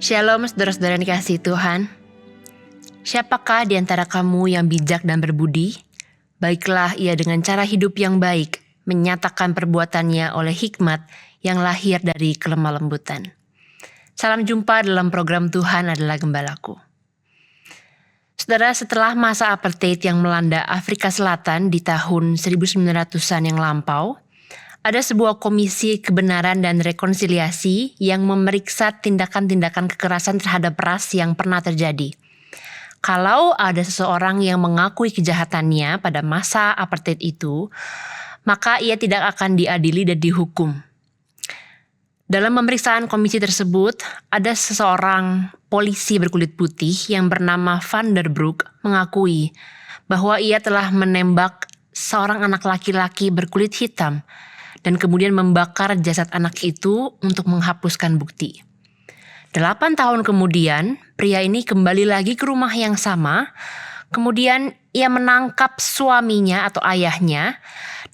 Shalom saudara-saudara yang dikasihi Tuhan. Siapakah di antara kamu yang bijak dan berbudi? Baiklah ia dengan cara hidup yang baik, menyatakan perbuatannya oleh hikmat yang lahir dari kelemah lembutan. Salam jumpa dalam program Tuhan adalah Gembalaku. Saudara, setelah masa apartheid yang melanda Afrika Selatan di tahun 1900-an yang lampau, ada sebuah komisi kebenaran dan rekonsiliasi yang memeriksa tindakan-tindakan kekerasan terhadap ras yang pernah terjadi. Kalau ada seseorang yang mengakui kejahatannya pada masa apartheid itu, maka ia tidak akan diadili dan dihukum. Dalam pemeriksaan komisi tersebut, ada seseorang polisi berkulit putih yang bernama Van der Broek mengakui bahwa ia telah menembak seorang anak laki-laki berkulit hitam dan kemudian membakar jasad anak itu untuk menghapuskan bukti. 8 tahun kemudian, pria ini kembali lagi ke rumah yang sama. Kemudian ia menangkap suaminya atau ayahnya,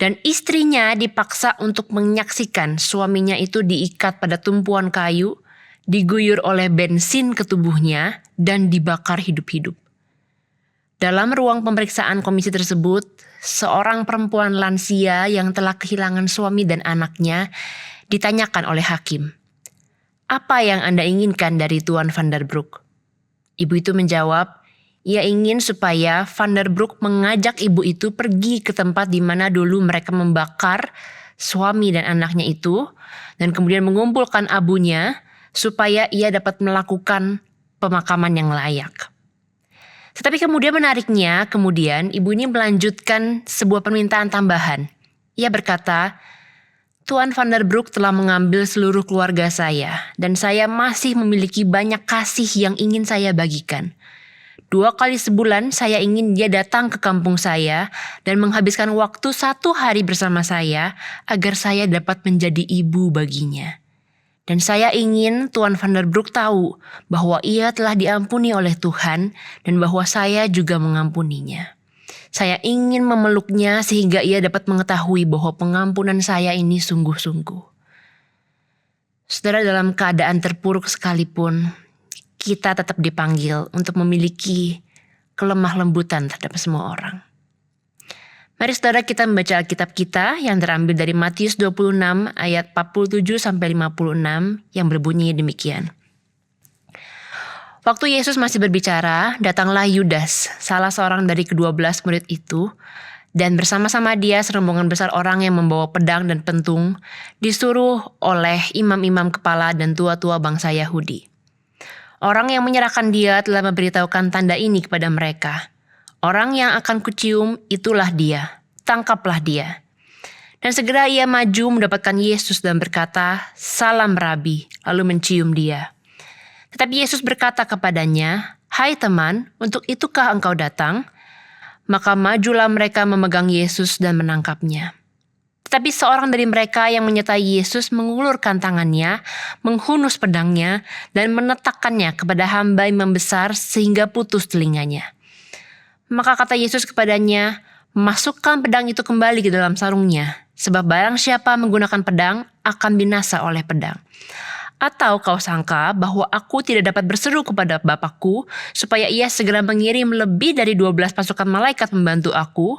dan istrinya dipaksa untuk menyaksikan suaminya itu diikat pada tumpuan kayu, diguyur oleh bensin ke tubuhnya, dan dibakar hidup-hidup. Dalam ruang pemeriksaan komisi tersebut, seorang perempuan lansia yang telah kehilangan suami dan anaknya ditanyakan oleh hakim, "Apa yang Anda inginkan dari Tuan Van der Broek?" Ibu itu menjawab, ia ingin supaya Van der Broek mengajak ibu itu pergi ke tempat di mana dulu mereka membakar suami dan anaknya itu, dan kemudian mengumpulkan abunya supaya ia dapat melakukan pemakaman yang layak. Tetapi menariknya, ibu ini melanjutkan sebuah permintaan tambahan. Ia berkata, "Tuan Van der Broek telah mengambil seluruh keluarga saya, dan saya masih memiliki banyak kasih yang ingin saya bagikan. 2 kali sebulan saya ingin dia datang ke kampung saya dan menghabiskan waktu 1 hari bersama saya agar saya dapat menjadi ibu baginya. Dan saya ingin Tuan Van der Broek tahu bahwa ia telah diampuni oleh Tuhan dan bahwa saya juga mengampuninya. Saya ingin memeluknya sehingga ia dapat mengetahui bahwa pengampunan saya ini sungguh-sungguh." Saudara, dalam keadaan terpuruk sekalipun, kita tetap dipanggil untuk memiliki kelemah lembutan terhadap semua orang. Mari saudara kita membaca Alkitab kita yang terambil dari Matius 26 ayat 47-56 yang berbunyi demikian. Waktu Yesus masih berbicara, datanglah Yudas, salah seorang dari ke-12 murid itu, dan bersama-sama dia serombongan besar orang yang membawa pedang dan pentung, disuruh oleh imam-imam kepala dan tua-tua bangsa Yahudi. Orang yang menyerahkan dia telah memberitahukan tanda ini kepada mereka. "Orang yang akan kucium, itulah dia. Tangkaplah dia." Dan segera ia maju mendapatkan Yesus dan berkata, "Salam Rabi," lalu mencium dia. Tetapi Yesus berkata kepadanya, "Hai teman, untuk itukah engkau datang?" Maka majulah mereka memegang Yesus dan menangkapnya. Tetapi seorang dari mereka yang menyertai Yesus mengulurkan tangannya, menghunus pedangnya, dan menetakkannya kepada hamba imam besar sehingga putus telinganya. Maka kata Yesus kepadanya, "Masukkan pedang itu kembali ke dalam sarungnya, sebab barang siapa menggunakan pedang akan binasa oleh pedang. Atau kau sangka bahwa aku tidak dapat berseru kepada Bapakku supaya ia segera mengirim lebih dari 12 pasukan malaikat membantu aku?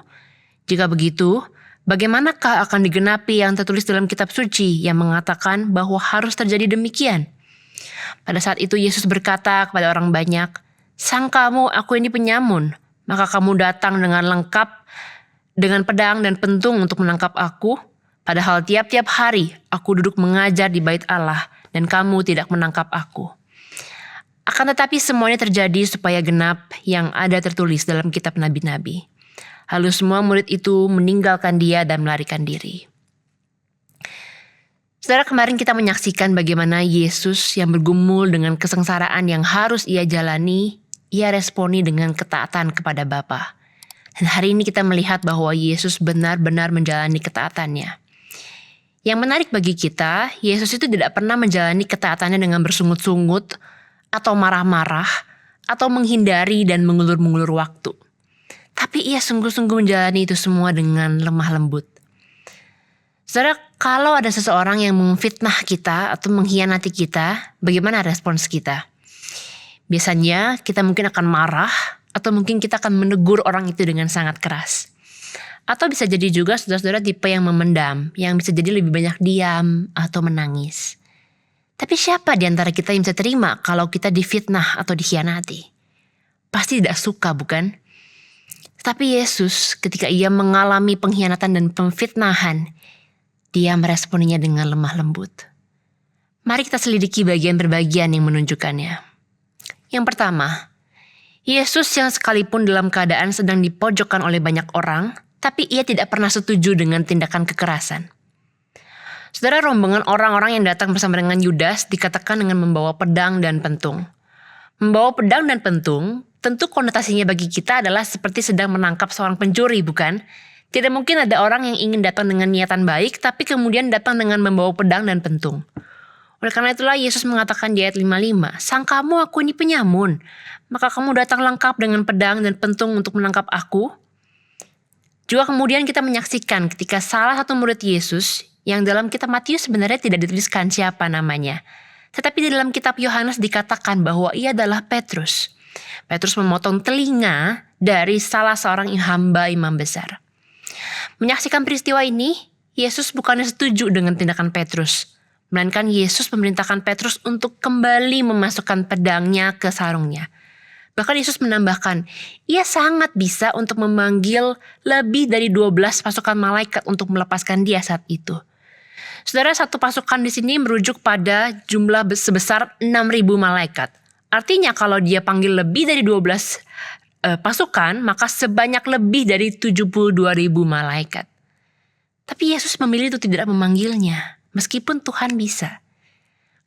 Jika begitu, bagaimanakah akan digenapi yang tertulis dalam kitab suci yang mengatakan bahwa harus terjadi demikian?" Pada saat itu Yesus berkata kepada orang banyak, "Sangkamu aku ini penyamun? Maka kamu datang dengan lengkap dengan pedang dan pentung untuk menangkap aku? Padahal tiap-tiap hari aku duduk mengajar di bait Allah dan kamu tidak menangkap aku." Akan tetapi semuanya terjadi supaya genap yang ada tertulis dalam kitab nabi-nabi. Lalu semua murid itu meninggalkan dia dan melarikan diri. Saudara, kemarin kita menyaksikan bagaimana Yesus yang bergumul dengan kesengsaraan yang harus ia jalani, ia responi dengan ketaatan kepada Bapa. Dan hari ini kita melihat bahwa Yesus benar-benar menjalani ketaatannya. Yang menarik bagi kita, Yesus itu tidak pernah menjalani ketaatannya dengan bersungut-sungut, atau marah-marah, atau menghindari dan mengulur-mengulur waktu. Tapi ia sungguh-sungguh menjalani itu semua dengan lemah lembut. Saudara, kalau ada seseorang yang memfitnah kita atau mengkhianati kita, bagaimana respons kita? Biasanya kita mungkin akan marah atau mungkin kita akan menegur orang itu dengan sangat keras. Atau bisa jadi juga saudara-saudara tipe yang memendam, yang bisa jadi lebih banyak diam atau menangis. Tapi siapa di antara kita yang bisa terima kalau kita difitnah atau dikhianati? Pasti tidak suka, bukan? Tapi Yesus ketika ia mengalami pengkhianatan dan pemfitnahan, dia meresponinya dengan lemah lembut. Mari kita selidiki bagian per bagian yang menunjukkannya. Yang pertama, Yesus yang sekalipun dalam keadaan sedang dipojokkan oleh banyak orang, tapi ia tidak pernah setuju dengan tindakan kekerasan. Saudara, rombongan orang-orang yang datang bersama dengan Yudas dikatakan dengan membawa pedang dan pentung. Membawa pedang dan pentung, tentu konotasinya bagi kita adalah seperti sedang menangkap seorang pencuri, bukan? Tidak mungkin ada orang yang ingin datang dengan niatan baik, tapi kemudian datang dengan membawa pedang dan pentung. Oleh karena itulah Yesus mengatakan di ayat 55, "Sangkamu aku ini penyamun, maka kamu datang lengkap dengan pedang dan pentung untuk menangkap aku?" Juga kemudian kita menyaksikan ketika salah satu murid Yesus, yang dalam kitab Matius sebenarnya tidak dituliskan siapa namanya. Tetapi di dalam kitab Yohanes dikatakan bahwa ia adalah Petrus. Petrus memotong telinga dari salah seorang hamba imam besar. Menyaksikan peristiwa ini, Yesus bukannya setuju dengan tindakan Petrus, melainkan Yesus memerintahkan Petrus untuk kembali memasukkan pedangnya ke sarungnya. Bahkan Yesus menambahkan, ia sangat bisa untuk memanggil lebih dari 12 pasukan malaikat untuk melepaskan dia saat itu. Saudara, satu pasukan di sini merujuk pada jumlah sebesar 6.000 malaikat. Artinya kalau dia panggil lebih dari 12 pasukan, maka sebanyak lebih dari 72.000 malaikat. Tapi Yesus memilih untuk tidak memanggilnya, meskipun Tuhan bisa.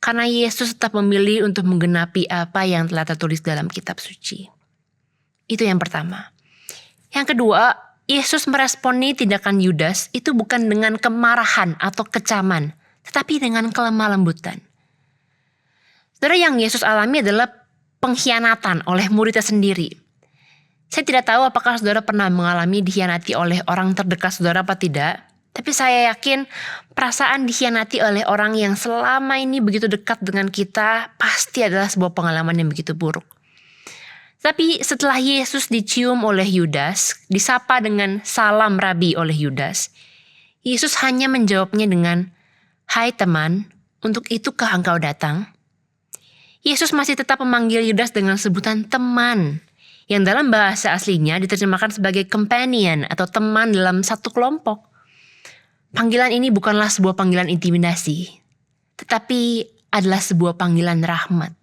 Karena Yesus tetap memilih untuk menggenapi apa yang telah tertulis dalam kitab suci. Itu yang pertama. Yang kedua, Yesus meresponi tindakan Yudas itu bukan dengan kemarahan atau kecaman, tetapi dengan kelemah lembutan. Saudara, yang Yesus alami adalah pengkhianatan oleh muridnya sendiri. Saya tidak tahu apakah saudara pernah mengalami dikhianati oleh orang terdekat saudara apa tidak. Tapi saya yakin perasaan dikhianati oleh orang yang selama ini begitu dekat dengan kita pasti adalah sebuah pengalaman yang begitu buruk. Tapi setelah Yesus dicium oleh Yudas, disapa dengan salam Rabi oleh Yudas, Yesus hanya menjawabnya dengan, "Hai teman, untuk itukah engkau datang?" Yesus masih tetap memanggil Yudas dengan sebutan teman, yang dalam bahasa aslinya diterjemahkan sebagai companion atau teman dalam satu kelompok. Panggilan ini bukanlah sebuah panggilan intimidasi, tetapi adalah sebuah panggilan rahmat.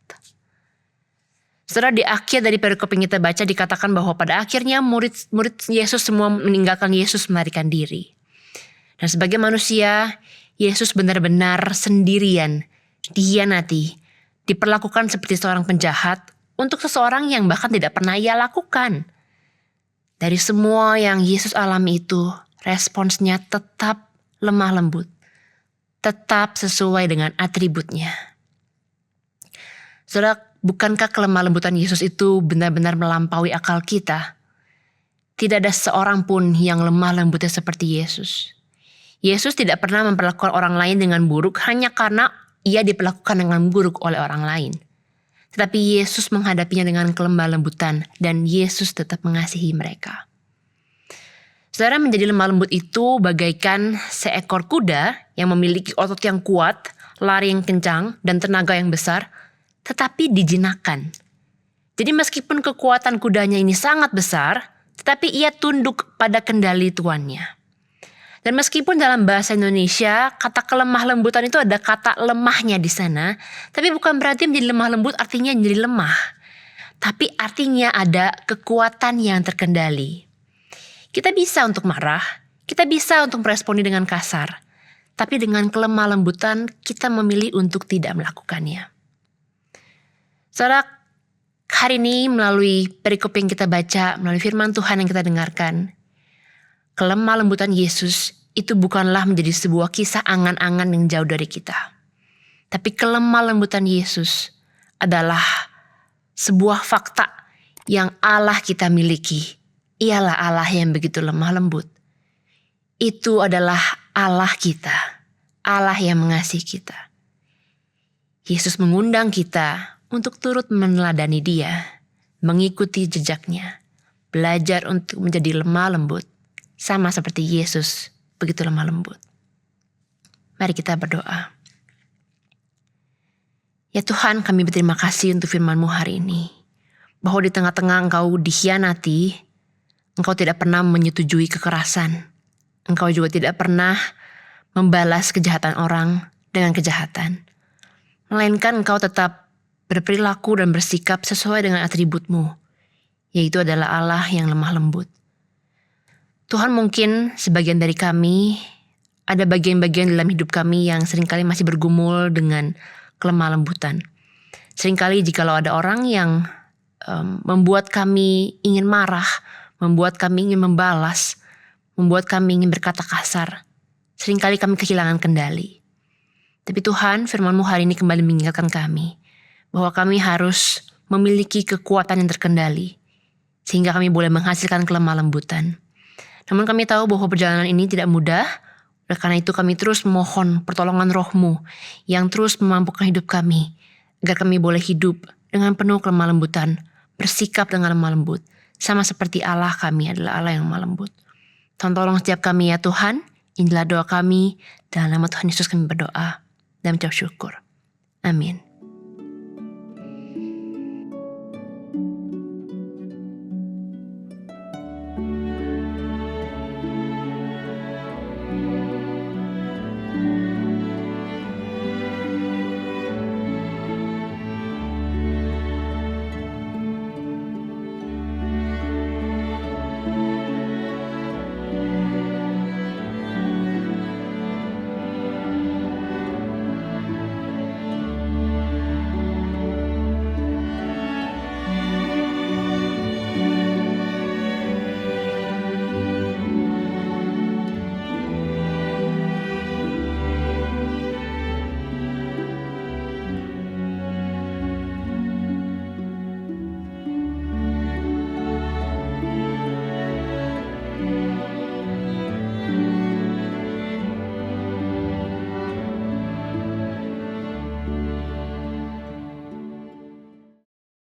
Saudara, di akhir dari perikop yang kita baca dikatakan bahwa pada akhirnya murid Yesus semua meninggalkan Yesus melarikan diri. Dan sebagai manusia, Yesus benar-benar sendirian, dikhianati, diperlakukan seperti seorang penjahat untuk seseorang yang bahkan tidak pernah ia lakukan. Dari semua yang Yesus alami itu, responsnya tetap lemah lembut, tetap sesuai dengan atributnya. Saudara, bukankah kelemah lembutan Yesus itu benar-benar melampaui akal kita? Tidak ada seorang pun yang lemah lembutnya seperti Yesus. Yesus tidak pernah memperlakukan orang lain dengan buruk hanya karena ia diperlakukan dengan buruk oleh orang lain. Tetapi Yesus menghadapinya dengan kelemah lembutan dan Yesus tetap mengasihi mereka. Saudara, menjadi lemah lembut itu bagaikan seekor kuda yang memiliki otot yang kuat, lari yang kencang, dan tenaga yang besar, tetapi dijinakkan. Jadi meskipun kekuatan kudanya ini sangat besar, tetapi ia tunduk pada kendali tuannya. Dan meskipun dalam bahasa Indonesia, kata kelemah lembutan itu ada kata lemahnya di sana, tapi bukan berarti menjadi lemah lembut artinya menjadi lemah. Tapi artinya ada kekuatan yang terkendali. Kita bisa untuk marah, kita bisa untuk meresponi dengan kasar. Tapi dengan kelemah lembutan, kita memilih untuk tidak melakukannya. Saudara, hari ini melalui perikop yang kita baca, melalui firman Tuhan yang kita dengarkan, kelemah lembutan Yesus itu bukanlah menjadi sebuah kisah angan-angan yang jauh dari kita. Tapi kelemah lembutan Yesus adalah sebuah fakta yang Allah kita miliki. Ialah Allah yang begitu lemah lembut. Itu adalah Allah kita, Allah yang mengasihi kita. Yesus mengundang kita untuk turut meneladani Dia, mengikuti jejaknya, belajar untuk menjadi lemah lembut, sama seperti Yesus begitu lemah lembut. Mari kita berdoa. Ya Tuhan, kami berterima kasih untuk firman-Mu hari ini, bahwa di tengah-tengah Engkau dikhianati, Engkau tidak pernah menyetujui kekerasan. Engkau juga tidak pernah membalas kejahatan orang dengan kejahatan. Melainkan Engkau tetap berperilaku dan bersikap sesuai dengan atribut-Mu, yaitu adalah Allah yang lemah lembut. Tuhan, mungkin sebagian dari kami, ada bagian-bagian dalam hidup kami yang seringkali masih bergumul dengan kelemah lembutan. Seringkali jikalau ada orang yang membuat kami ingin marah, membuat kami ingin membalas, membuat kami ingin berkata kasar, seringkali kami kehilangan kendali. Tapi Tuhan, firman-Mu hari ini kembali mengingatkan kami bahwa kami harus memiliki kekuatan yang terkendali, sehingga kami boleh menghasilkan kelemah lembutan. Namun kami tahu bahwa perjalanan ini tidak mudah. Oleh karena itu kami terus memohon pertolongan Roh-Mu yang terus memampukan hidup kami, agar kami boleh hidup dengan penuh kelemah lembutan, bersikap dengan lemah lembut, sama seperti Allah kami adalah Allah yang lemah lembut. Tolong setiap kami ya Tuhan, inilah doa kami, dalam nama Tuhan Yesus kami berdoa dan mengucap syukur. Amin.